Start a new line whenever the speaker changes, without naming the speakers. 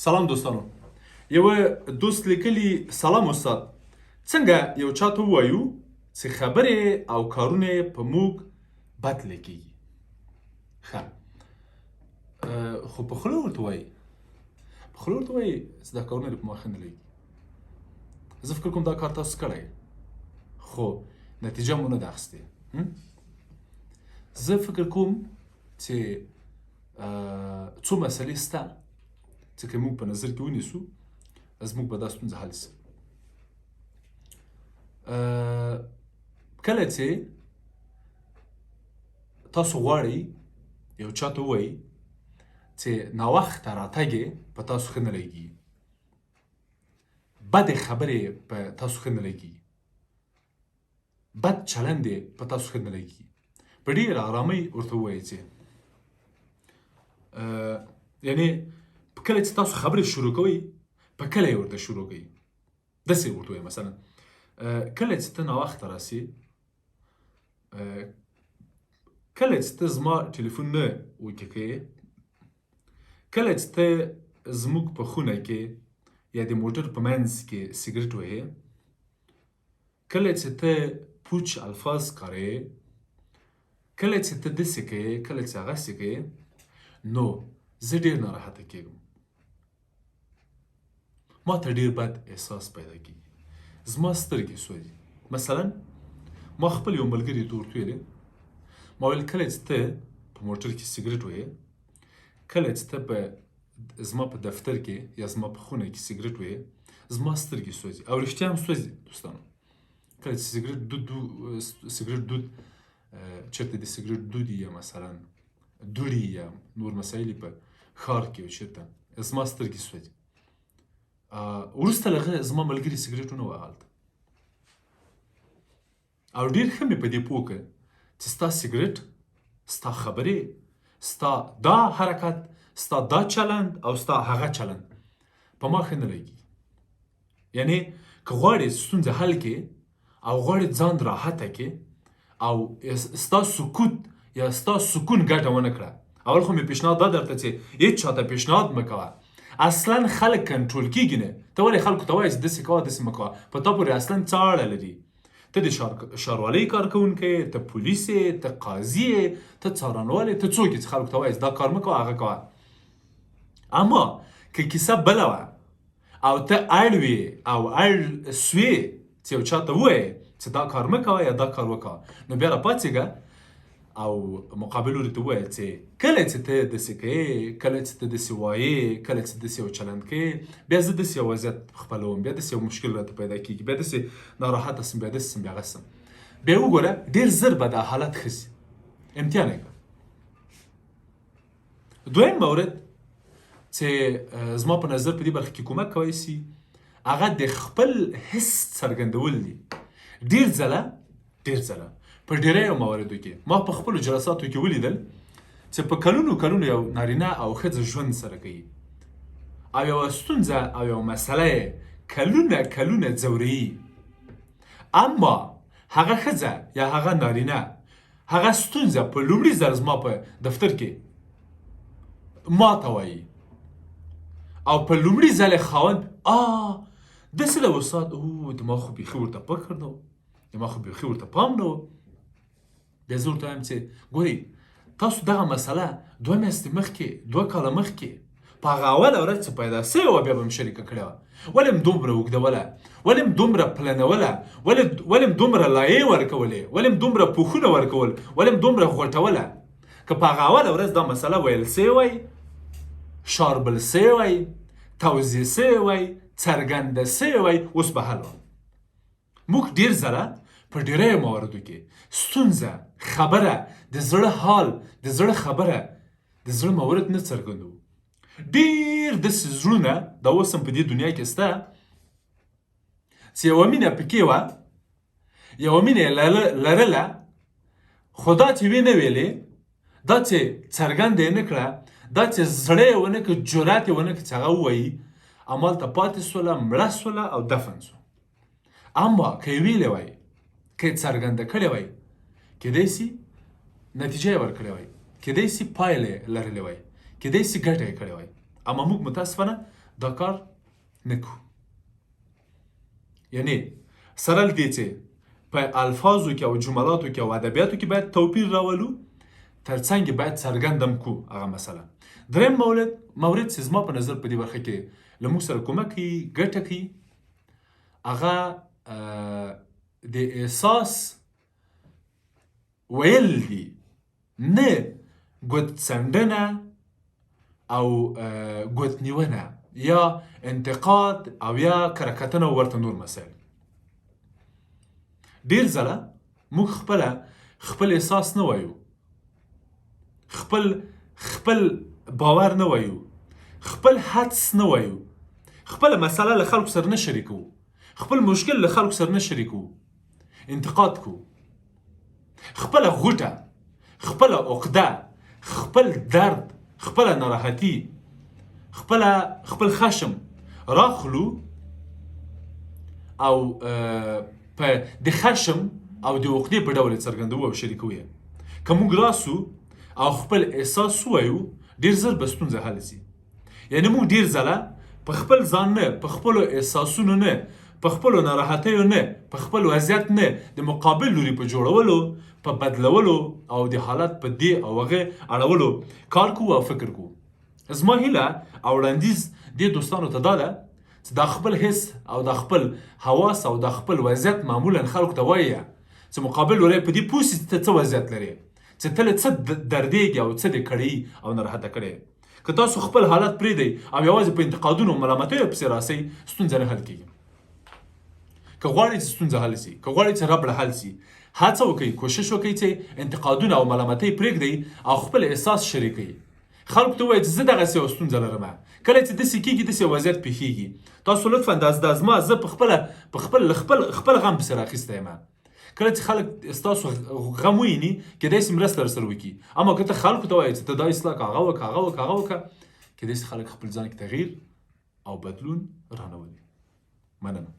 سلام دوستانو. یو دوست لیکلی سلام استاد. څنګه یو چاته وایو چې خبرې او کارونه په موږ بد لیکيږي. ښه خو په خوله ورته وایي چې دا کارونه دې په ما ښه نه لګي. زه فکر کوم دا کار تاسو کړی خو نتیجه مو نه ده اخیستې. زه فکر کوم چې څو مسلې شته چې که موږ په نظر کې ونیسو زموږ به دا ستونزه حل شي. کله چې تاسو غواړئ یو چاته ووایي چې ناوخته راتګ یې په تاسو ښه نه لګي، بدې خبرې په تاسو ښه نه لګي، بد چلند یې په تاسو ښه نه لګي، په ډېره ارامۍ ورته ووایئ چې یعنې کله چې تاسو خبرې شروع کوئ په کله یې ورته شروع کوئ. داسې ورته وایئ مثلا کله چې ته ناوخته راسې، کله چې ته زما ټلیفون نه وکې کوې، کله چې ته زموږ په خونه کې یا د موټر په منځ کې سګرټ وهې، کله چې ته پوچ الفاظ کاروې، کله چې ته داسې کوې، کله چې هغسې کوې، نو زه ډېر ناراحته کېږم. ما ته ډېر بد احساس پیدا کېږي، زما سترګې سوځي. مثلا ما خپل یو ملګري ته ورته ویلې، ما ویل کله چې ته په موټر کې سګرټ وهې، کله چې ته زما په دفتر کې یا زما په خونه کې سګرټ وهې، زما سترګې سوځي او رښتیا هم سوځي دوستانو. کله چې سګرټ دود چېرته د سګرټ دود یا مثلا دوړي یا نور مسایل په ښار کې چېرته زما سترګې سوځي. وروسته له هغه زما ملګري سګرټ ونه وهه هلته او ډېر ښه مې په دې پوه کړه چې ستا سګرټ، ستا خبرې، ستا دا حرکت، ستا دا چلند او ستا هغه چلند په ما ښه نه لګي. یعنې که غواړې ستونزه حل کړې او غواړې ځان راحته کړې او ستا سکوت یا ستا سکون ګټه ونه کړه، اول خو مې پیشنهاد دا درته چې هېڅ چاته پیشنهاد مه کوه. اصلا خلک کنټرول کېږي نه. ته ولې خلکو ته وایې چې داسې کوه داسې مه کوه؟ په تا پورې اصلا څه اړه لري؟ ته د ښاروالۍ کارکوونکی یې، ته پولیس یې، ته قاضي یې، ته څارنوال یې، ته څوک یې چې خلکو ته وایې چې دا کار مه کوه هغه کوه. اما که کیسه بله وه او ته اړ وې او اړ سوې چې یو چاته ووایې چې دا کار مه کوه یا دا کار وکوه، نو بیا راپاڅېږه او مقابل لوري ته ووایه چې کله چې ته داسې کوې، کله چې ته داسې وایې، کله چې داسې یو چلند کوې، بیا زه داسې یو وضعیت خپلوم، بیا داسې یو مشکل راته پیدا کېږي، بیا داسې ناراحته سم، بیا داسې سم، بیا هغسې سم. بیا وګوره ډېر زر به دا حالت ښه شي. امتحان یې کړه. دویم مورد چې زما په نظر په دې برخه کې کومک کولی شي هغه د خپل حس څرګندول دي. ډېر ځله په ډېریو مواردو کې ما په خپلو جلساتو کې ولیدل چې په کلونو یو نارینه او ښځه ژوند سره کوي او یوه ستونزه او یوه مسله یې کلونه ځوروي، اما هغه ښځه یا هغه نارینه هغه ستونزه په لومړي ځل زما په دفتر کې ما ته وایي او په لومړي ځل یې خاوند داسې ده استاد، دما خو بیخي ورته فکر نه و، دما خو بیخي ورته پام نه و. بیا زه ورته وایم چې ګورئ تاسو دغه مسله 2 میاشتې مخکې 2 کاله مخکې په هغه اوله ورځ چې پیدا سوې وه بیا به مې شریکه کړې وه. ولې م دومره اوږدوله؟ ولې م دومره پلنوله؟ ولې م دومره لایې ورکولې؟ ولې م دومره پوښونه ورکول؟ ولې م دومره غوټوله؟ که په هغه اوله ورځ دا مسله ویل سوې وای، شاربل سوې وای، توضیح سوې وای، څرګنده سوې وای، اوس به حل وه. موږ ډېر ځله په ډېریو مواردو کې ستونزه، خبره، د زړه حال، د زړه خبره، د زړه مورد نه څرګندوو. ډېر داسې زړونه دا اوس هم په دې دنیا کې شته چې یوه مینه پکې وه، یوه مینه یې لرله، خو دا چې ویې نه ویلې، دا چې څرګنده یې نه کړه، دا چې زړه یې ونه کړه، جرات یې ونه کړه چې هغه ووایي، همالته پاتې سوله، مړه سوله او دفن سوه. اما که یې ویلې وای، که یې څرګنده کړې وای، کیدای شي نتیجه یې ورکړې وای، کیدای شي پایله یې لرلې وای، کیدای شي ګټه یې کړې وای. اما موږ متاسفانه دا کار نه کوو. یعنې سره له دې چې په الفاظو کې او جملاتو کې او ادبیاتو کې باید توپیر راولو، ترڅنګ یې باید څرګندم کو هغه مسله. دریم مورد چې زما په نظر په دې برخه کې له موږ سره کومک کوي، ګټه کوي، هغه د احساس ویل دي، نه ګوتڅنډنه او ګوتنیونه یا انتقاد او یا کرکتنه او ورته نور مسایل. ډېر ځله موږ خپل احساس نه وایو، خپل باور نه وایو، خپل حدس نه وایو، خپله مسله له خلکو سره نه شریکو، خپل مشکل له خلکو سره نه شریکو، انتقاد کو، خپله غوټه، خپله عقده، خپل درد، خپله ناراحتي، خپل خشم راخلو او په د خشم او د عقدې په ډول یې څرګندوو او شریکوو یې. که موږ راسو او خپل احساس ووایو، ډېر ژر به ستونزه حل شي. یعنې موږ ډېر ځله په خپل ځان نه، په خپلو احساسونو نه، په خپلو ناراحتیو نه، په خپل وضعیت نه د مقابل لوري په جوړولو، په بدلولو او د حالت په دې او هغې اړولو کار کوو او فکر کوو. زما هیله او وړاندیز دې دوستانو ته دا ده چې دا خپل حس او دا خپل حواس او دا خپل وضعیت معمولا خلکو ته وایي چې مقابل لوری په دې پوه شي چې ته څه وضعیت لرې، چې ته له څه دردېږي او څه دې کړی او ناراحته کړی. که تاسو خپل حالت پرېږدئ او یوازې په انتقادونو او ملامتیو پسې راسئ، ستونزه نه حل کېږي. که غواړئ چې ستونزه حل شي، که غواړئ چې ربړه حل شي، هڅه وکئ، کوشش وکئ چې انتقادونه او ملامتۍ پرېږدئ او خپل احساس شریکئ. خلکو ته ووایئ چې زه دغسې یوه ستونزه لرم، کله چې داسې کېږي، داسې وضعیت پېښېږي، تاسو لطفا دا زما زه په خپل غم پسې راخیستی یم. کله چې خلک ستاسو غم وویني، کیدای شي مرسته درسره وکړي، اما که ته خلکو ته وایې چې ته دا اصلاح که هغه وکړه، کیدای شي خلک خپل ځان کې تغییر او بدلون رانولي. مننه.